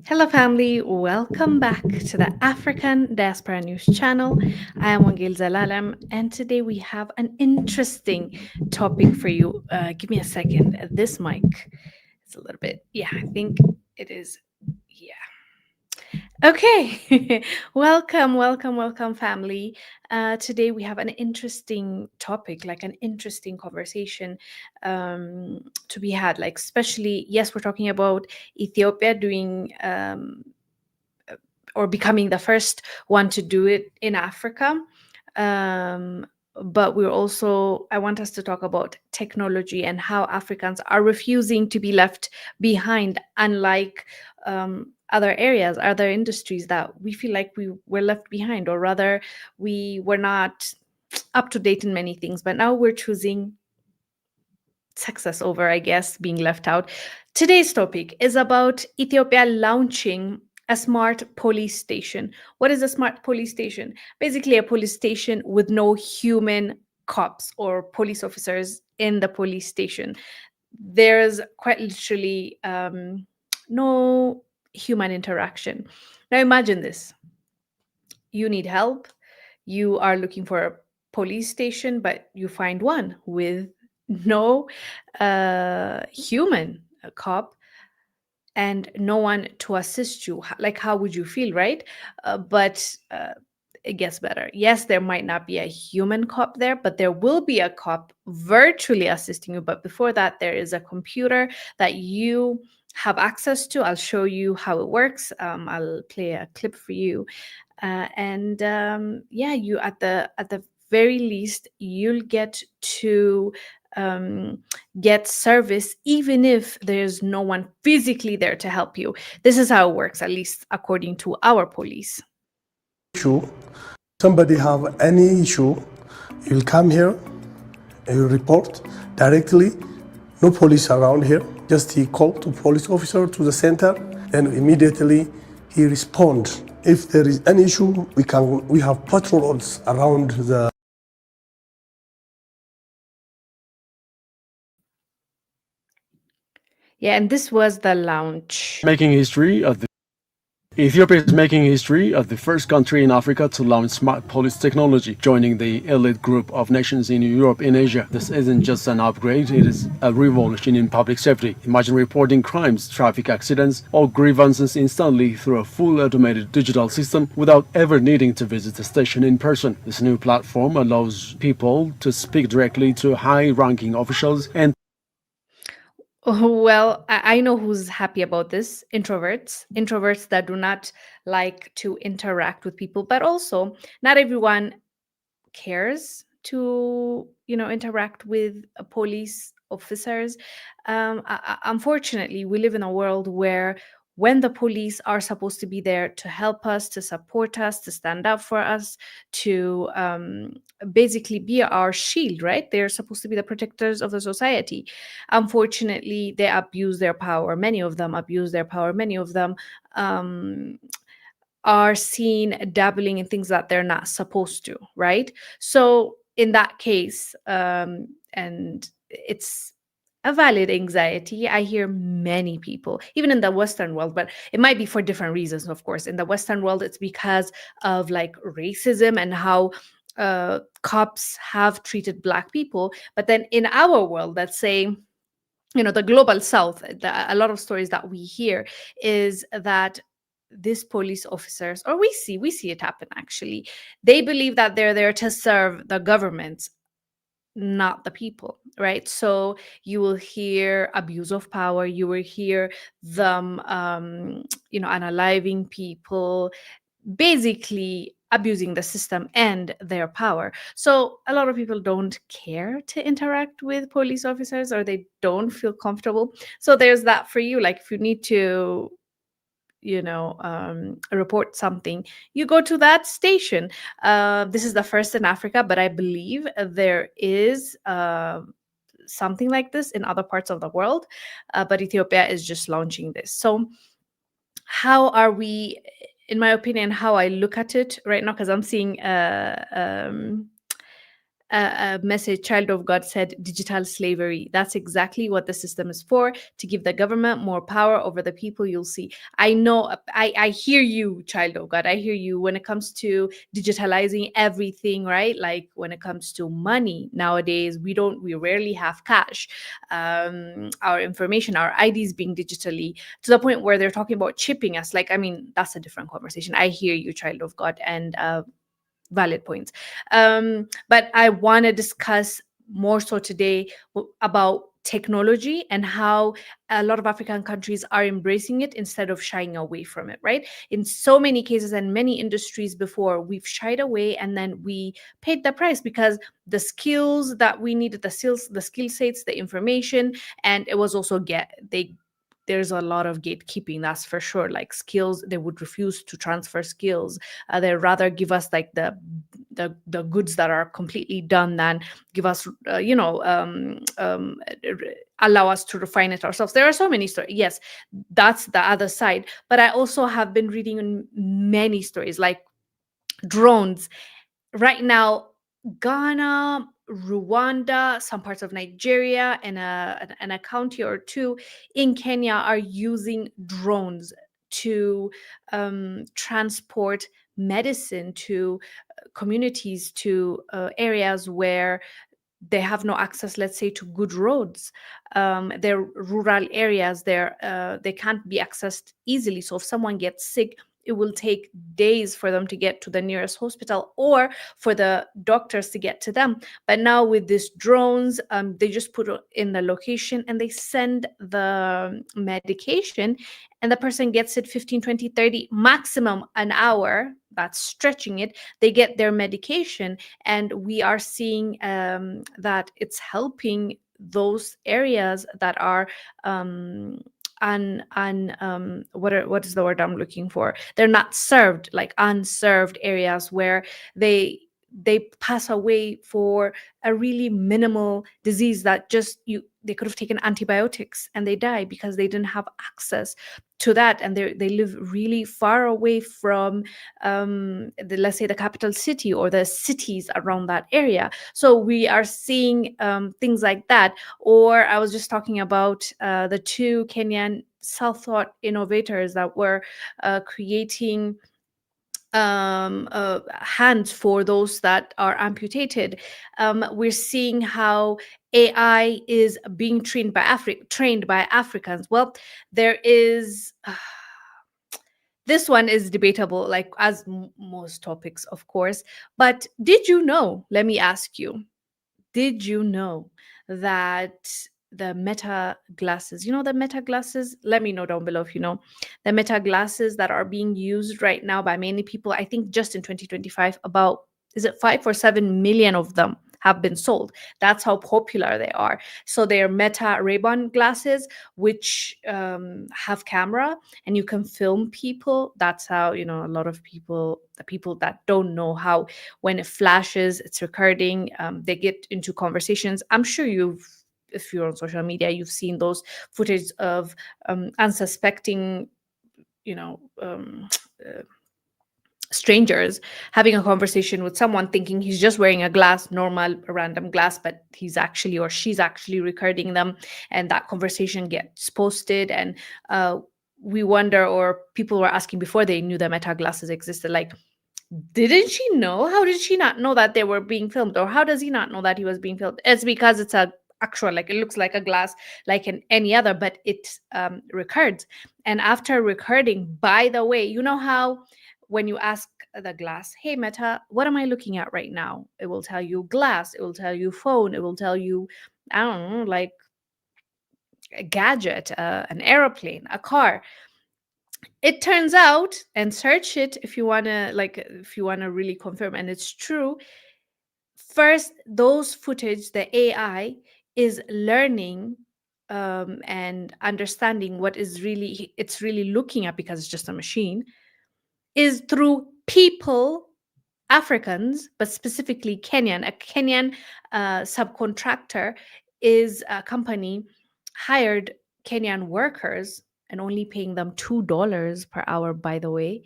Hello, family. Welcome back to the African Diaspora News channel. I am Wongel Zelalem, and today we have an interesting topic for you. Give me a second. This mic is a little bit, yeah, I think it is. Yeah. Okay. welcome, family. Today we have an interesting topic, like an interesting conversation to be had. Like, especially, yes, we're talking about Ethiopia doing or becoming the first one to do it in Africa. Um, but we're also, I want us to talk about technology and how Africans are refusing to be left behind, unlike other areas, other industries that we feel like we were left behind, or rather, we were not up to date in many things. But now we're choosing success over, I guess, being left out. Today's topic is about Ethiopia launching a smart police station. What is a smart police station? Basically, a police station with no human cops or police officers in the police station. There's quite literally no human interaction. Now, imagine this: you need help, you are looking for a police station, but you find one with no human cop and no one to assist you. Like, how would you feel, right? But it gets better. Yes, there might not be a human cop there, but there will be a cop virtually assisting you. But before that, there is a computer that you have access to. I'll show you how it works. I'll play a clip for you, and yeah, you at the very least you'll get to um, get service even if there's no one physically there to help you. This is how it works, at least according to our police. issue, somebody have any issue, you'll come here, you report directly, no police around here, just he call to police officer to the center, and immediately he respond. If there is any issue, we have patrols around the. Yeah, and this was the launch. Making history of the Ethiopia is making history as the first country in Africa to launch smart police technology, joining the elite group of nations in Europe and Asia. This isn't just an upgrade, it is a revolution in public safety. Imagine reporting crimes, traffic accidents, or grievances instantly through a full automated digital system without ever needing to visit the station in person. This new platform allows people to speak directly to high-ranking officials and Well, I know who's happy about this: introverts that do not like to interact with people, but also not everyone cares to interact with police officers. Unfortunately, we live in a world where when the police are supposed to be there to help us, to support us, to stand up for us, to basically be our shield, right? They're supposed to be the protectors of the society. Unfortunately, they abuse their power. Many of them abuse their power. Many of them um, are seen dabbling in things that they're not supposed to, right? So in that case, and it's a valid anxiety. I hear many people, even in the Western world, but it might be for different reasons, of course. In the Western world, it's because of like racism and how cops have treated Black people. But then in our world, let's say, the global south, a lot of stories that we hear is that these police officers, or we see it happen actually, they believe that they're there to serve the government, not the people, right? So you will hear abuse of power, you will hear them unaliving people, basically abusing the system and their power. So a lot of people don't care to interact with police officers, or they don't feel comfortable. So there's that for you. Like, if you need to report something, you go to that station. This is the first in Africa, but I believe there is something like this in other parts of the world. But Ethiopia is just launching this. So how are we, in my opinion, how I look at it right now, because I'm seeing a message, child of God said digital slavery. That's exactly what the system is for, to give the government more power over the people. You'll see. I know, I hear you, child of God. I hear you when it comes to digitalizing everything, right? Like when it comes to money nowadays, we rarely have cash. Our information, our IDs being digitally, to the point where they're talking about chipping us. Like, I mean, that's a different conversation. I hear you, child of God, and valid points. But I want to discuss more so today about technology and how a lot of African countries are embracing it instead of shying away from it, right? In so many cases and many industries before, we've shied away and then we paid the price because the skills that we needed, the skill sets, the information, and it was also there's a lot of gatekeeping, that's for sure. Like skills, they would refuse to transfer skills. They'd rather give us like the goods that are completely done than give us allow us to refine it ourselves. There are so many stories. Yes, that's the other side. But I also have been reading many stories like drones right now. Ghana, Rwanda, some parts of Nigeria, and a county or two in Kenya are using drones to transport medicine to communities, to areas where they have no access, let's say, to good roads. They're rural areas, they can't be accessed easily. So if someone gets sick, it will take days for them to get to the nearest hospital or for the doctors to get to them. But now with these drones, they just put in the location and they send the medication, and the person gets it 15, 20, 30, maximum an hour. That's stretching it. They get their medication, and we are seeing that it's helping those areas that are what is the word I'm looking for? They're not served, like unserved areas where they pass away for a really minimal disease that just they could have taken antibiotics and they die because they didn't have access to that, and they live really far away from let's say the capital city or the cities around that area. So we are seeing things like that. Or I was just talking about the two Kenyan self-taught innovators that were creating hands for those that are amputated. We're seeing how AI is being trained by Africans. Well, there is this one is debatable, like as most topics, of course. But did you know? Let me ask you. Did you know that the meta glasses, the meta glasses, let me know down below if you know, the meta glasses that are being used right now by many people, I think just in 2025, about, is it 5 or 7 million of them have been sold. That's how popular they are. So they're Meta Ray-Ban glasses, which have camera and you can film people. That's how, a lot of people, the people that don't know how, when it flashes, it's recording, they get into conversations. I'm sure if you're on social media, you've seen those footage of unsuspecting, you know, um, uh, strangers having a conversation with someone thinking he's just wearing a glass, normal random glass, but he's actually, or she's actually recording them, and that conversation gets posted. And we wonder, or people were asking before they knew the meta glasses existed, like, didn't she know? How did she not know that they were being filmed? Or how does he not know that he was being filmed? It's because it's a actual, like, it looks like a glass like any other, but it records. And after recording, by the way, you know how when you ask the glass, hey Meta, what am I looking at right now? It will tell you glass, it will tell you phone, it will tell you, I don't know, like a gadget, an aeroplane, a car. It turns out, and search it if you want to, like, if you want to really confirm, and it's true, first those footage, the AI is learning and understanding what is really it's really looking at, because it's just a machine, is through people, Africans, but specifically Kenyan. A Kenyan subcontractor is a company hired Kenyan workers and only paying them $2 per hour, by the way.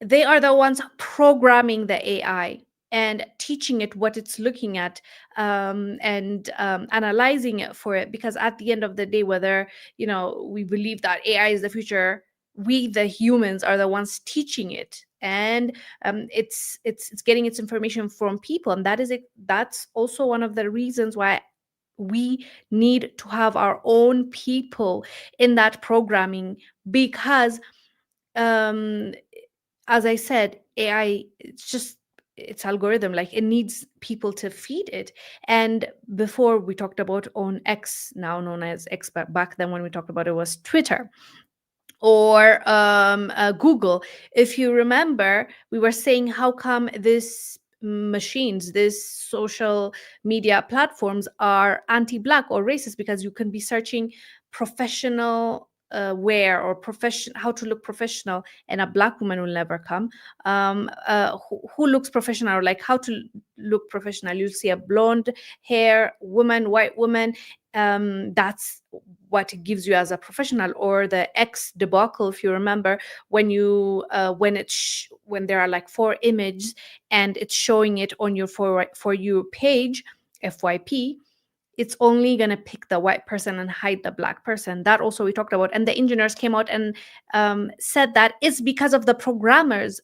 They are the ones programming the AI. and teaching it what it's looking at, and analyzing it for it. Because at the end of the day, whether we believe that AI is the future, we the humans are the ones teaching it, and it's getting its information from people, and that's also one of the reasons why we need to have our own people in that programming. Because um as I said, AI, it's algorithm, like it needs people to feed it. And before we talked about on X, now known as X, but back then when we talked about it was Twitter or Google. If you remember, we were saying how come this machines, these social media platforms are anti-black or racist, because you can be searching professional wear or profession, how to look professional, and a black woman will never come. Who looks professional, or like how to look professional, you'll see a blonde hair woman, white woman. That's what it gives you as a professional. Or the X debacle, if you remember, when you when there are like four images and it's showing it on your for you page, FYP, it's only going to pick the white person and hide the black person. That also we talked about, and the engineers came out and said that it's because of the programmers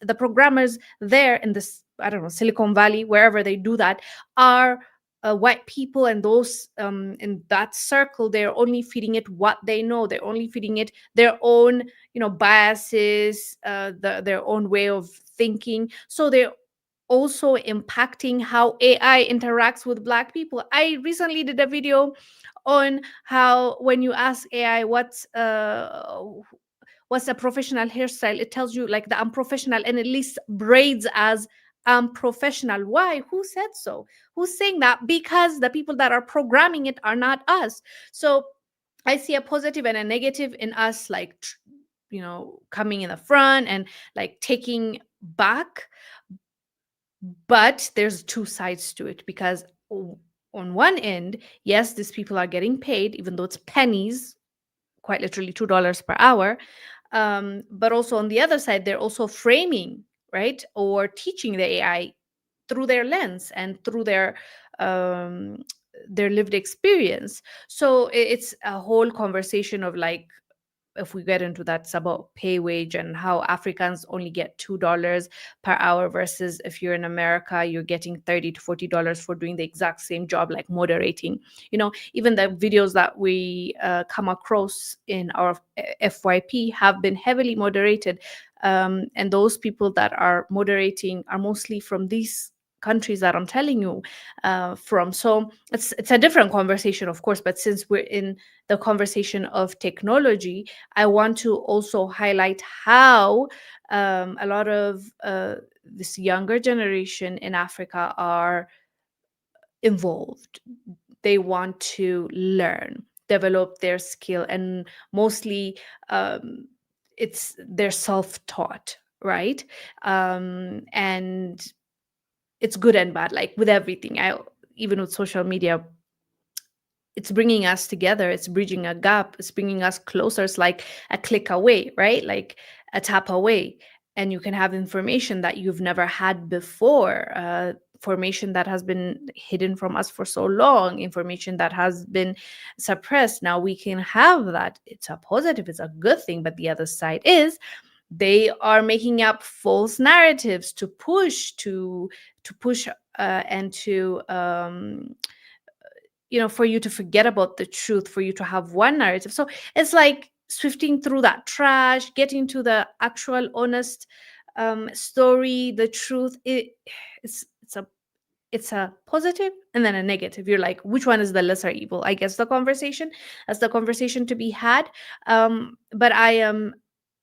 there in this, I don't know, Silicon Valley, wherever they do that, are white people, and those in that circle, they're only feeding it what they know. They're only feeding it their own biases, their own way of thinking. So they're also impacting how AI interacts with black people. I recently did a video on how when you ask AI what's a professional hairstyle, it tells you like the unprofessional, and it lists braids as unprofessional. Why? Who said so? Who's saying that? Because the people that are programming it are not us. So I see a positive and a negative in us, like coming in the front and like taking back. But there's two sides to it, because on one end, yes, these people are getting paid, even though it's pennies, quite literally $2 per hour. But also on the other side, they're also framing, right, or teaching the AI through their lens and through their lived experience. So it's a whole conversation of like, if we get into that, it's about pay wage and how Africans only get $2 per hour, versus if you're in America, you're getting $30 to $40 for doing the exact same job, like moderating. Even the videos that we come across in our FYP have been heavily moderated. And those people that are moderating are mostly from these countries that I'm telling you from. So it's a different conversation, of course, but since we're in the conversation of technology, I want to also highlight how a lot of this younger generation in Africa are involved. They want to learn, develop their skill, and mostly they're self-taught, right? And it's good and bad, like with everything. Even with social media, it's bringing us together, it's bridging a gap, it's bringing us closer. It's like a click away, right? Like a tap away, and you can have information that you've never had before, information that has been hidden from us for so long, information that has been suppressed. Now we can have that. It's a positive, it's a good thing. But the other side is they are making up false narratives to push and to for you to forget about the truth, for you to have one narrative. So it's like sifting through that trash, getting to the actual honest story, the truth. It's a positive and then a negative. You're like, which one is the lesser evil? I guess that's the conversation to be had. But I am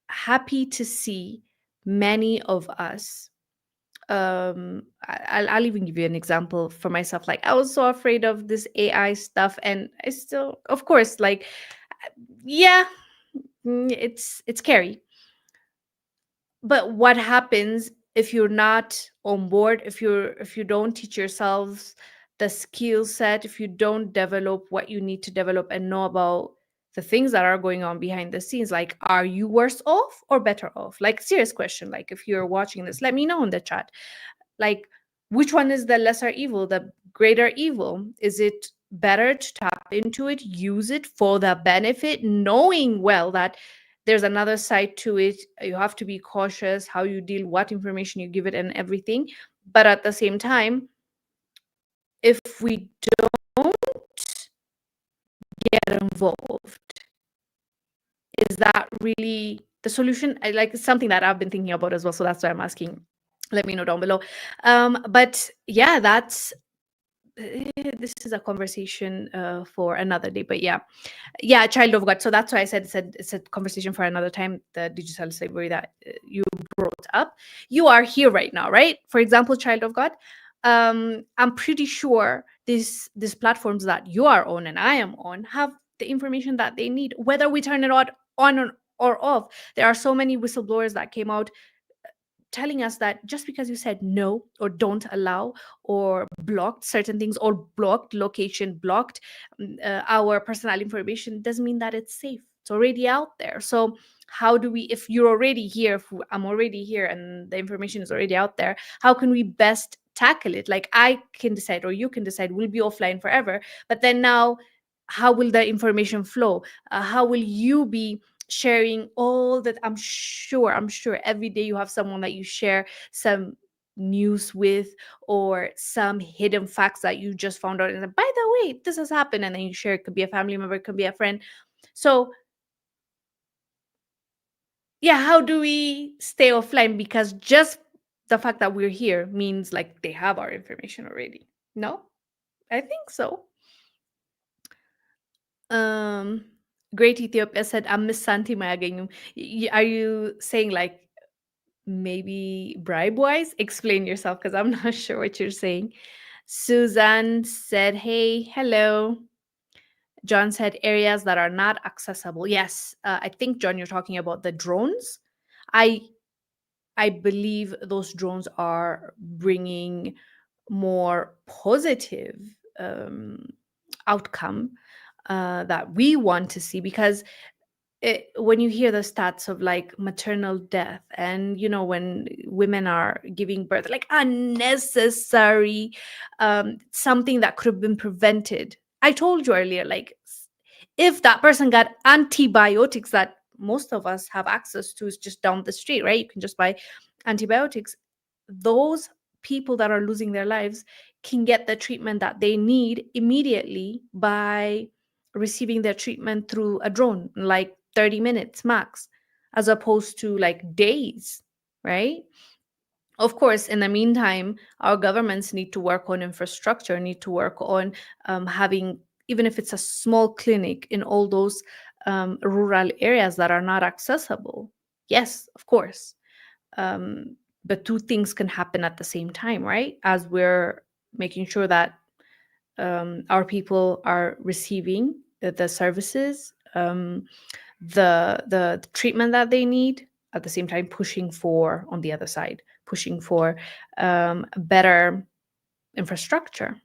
happy to see many of us. I'll even give you an example for myself. Like, I was so afraid of this AI stuff, and I still, of course, like, yeah, it's scary. But what happens if you're not on board, if you don't teach yourselves the skill set, if you don't develop what you need to develop and know about the things that are going on behind the scenes? Like, are you worse off or better off? Like, serious question. Like, if you're watching this, let me know in the chat. Like, which one is the lesser evil, the greater evil? Is it better to tap into it, use it for the benefit, knowing well that there's another side to it? You have to be cautious how you deal, what information you give it, and everything. But at the same time, if we don't get involved, is that really the solution? Like, it's something that I've been thinking about as well. So that's why I'm asking. Let me know down below. But yeah, this is a conversation for another day. But yeah, child of God. So that's why I said it's a conversation for another time. The digital slavery that you brought up. You are here right now, right? For example, child of God. I'm pretty sure these platforms that you are on and I am on have the information that they need, whether we turn it on or off. There are so many whistleblowers that came out telling us that just because you said no or don't allow or blocked certain things or blocked location, blocked our personal information, doesn't mean that it's safe. It's already out there. So how do we, if you're already here, if I'm already here and the information is already out there, how can we best tackle it? Like, I can decide or you can decide we'll be offline forever, but then now how will the information flow? How will you be sharing all that? I'm sure every day you have someone that you share some news with, or some hidden facts that you just found out, and say, by the way, this has happened, and then you share. It could be a family member, it could be a friend. So yeah, how do we stay offline? Because just the fact that we're here means like they have our information already. No, I think so. um Great Ethiopia said, I miss Santi Mayagayum. Are you saying like maybe bribe wise? Explain yourself, because I'm not sure what you're saying. Suzanne said, hey, hello. John said, areas that are not accessible. Yes, I think, John, you're talking about the drones. I i believe those drones are bringing more positive um, outcome that we want to see, because when you hear the stats of like maternal death, and when women are giving birth, like unnecessary, something that could have been prevented. I told you earlier, like, if that person got antibiotics that most of us have access to, is just down the street, right? You can just buy antibiotics. Those people that are losing their lives can get the treatment that they need immediately by receiving their treatment through a drone, like 30 minutes max, as opposed to like days, right? Of course, in the meantime, our governments need to work on infrastructure, need to work on having, even if it's a small clinic in all those rural areas that are not accessible. Yes, of course. But two things can happen at the same time, right? As we're making sure that our people are receiving the services, the treatment that they need, at the same time pushing for, on the other side, pushing for better infrastructure.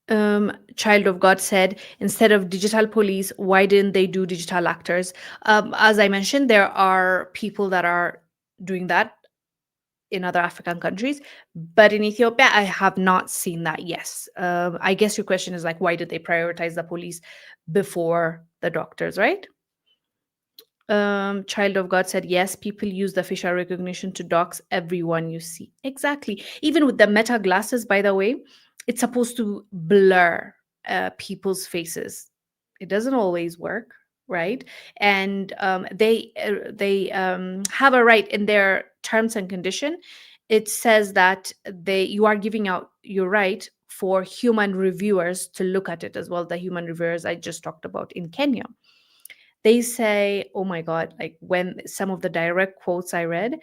Child of God said, instead of digital police, why didn't they do digital actors? As I mentioned, there are people that are doing that in other African countries, but in Ethiopia, I have not seen that. Yes, I guess your question is like, why did they prioritize the police before the doctors, right? Child of God said, yes, people use the facial recognition to dox everyone you see. Exactly. Even with the meta glasses, by the way, it's supposed to blur people's faces. It doesn't always work, right? And they have a right in their terms and condition. It says that you are giving out your right for human reviewers to look at it as well. The human reviewers I just talked about in Kenya, they say, oh my god, like when some of the direct quotes I read,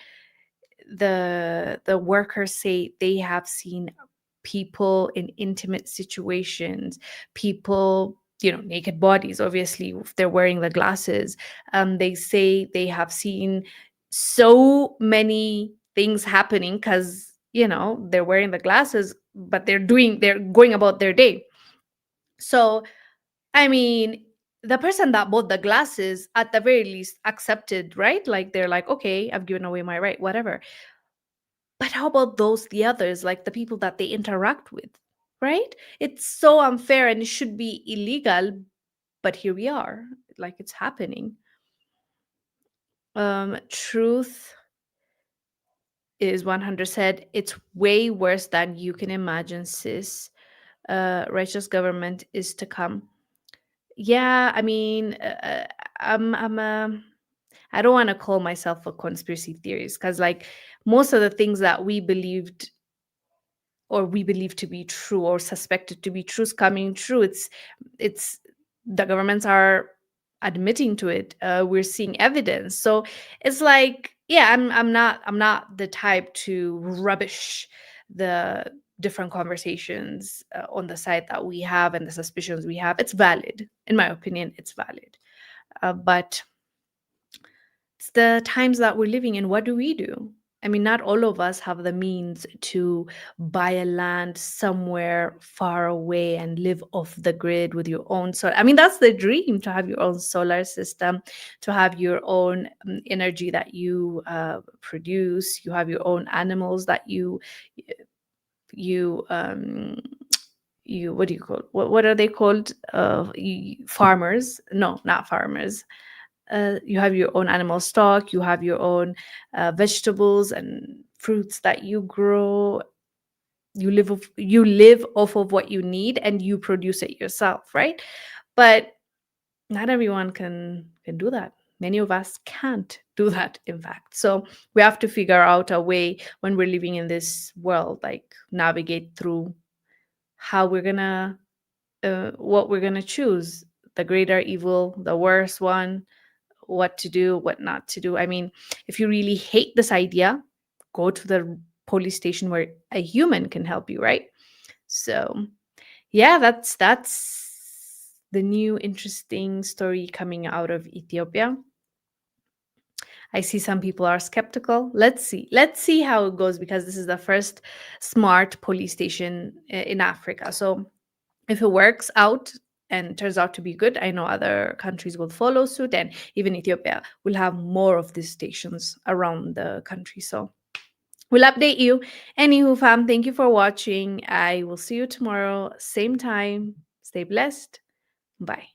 the workers say they have seen people in intimate situations, people, naked bodies, obviously if they're wearing the glasses. They say they have seen so many things happening because they're wearing the glasses, but they're going about their day. So I mean, the person that bought the glasses at the very least accepted, right? Like they're like, okay, I've given away my right, whatever. But how about the others, like the people that they interact with, right? It's so unfair and it should be illegal, but here we are, like it's happening. Truth is 100 said, it's way worse than you can imagine, sis. Righteous government is to come. Yeah, I mean, I'm I don't want to call myself a conspiracy theorist because, like, most of the things that we believed or we believe to be true or suspected to be true is coming true. It's the governments are admitting to it. We're seeing evidence. So it's like, yeah, I'm not the type to rubbish the different conversations on the side that we have and the suspicions we have. It's valid, in my opinion. It's valid, but it's the times that we're living in. What do we do? I mean, not all of us have the means to buy a land somewhere far away and live off the grid with your own solar. I mean, that's the dream, to have your own solar system, to have your own energy that you produce. You have your own animals that you you what do you call, what are they called, farmers? No, not farmers. You have your own animal stock, you have your own vegetables and fruits that you grow. You live off of what you need and you produce it yourself, right? But not everyone can do that. Many of us can't do that, in fact. So we have to figure out a way when we're living in this world, like navigate through how we're gonna what we're gonna choose, the greater evil, the worse one, what to do, what not to do. I mean, if you really hate this idea, go to the police station where a human can help you, right? So, yeah, that's the new interesting story coming out of Ethiopia. I see some people are skeptical. Let's see. Let's see how it goes, because this is the first smart police station in Africa. So, if it works out and turns out to be good, I know other countries will follow suit, and even Ethiopia will have more of these stations around the country. So we'll update you. Anywho, fam, thank you for watching. I will see you tomorrow, same time. Stay blessed. Bye.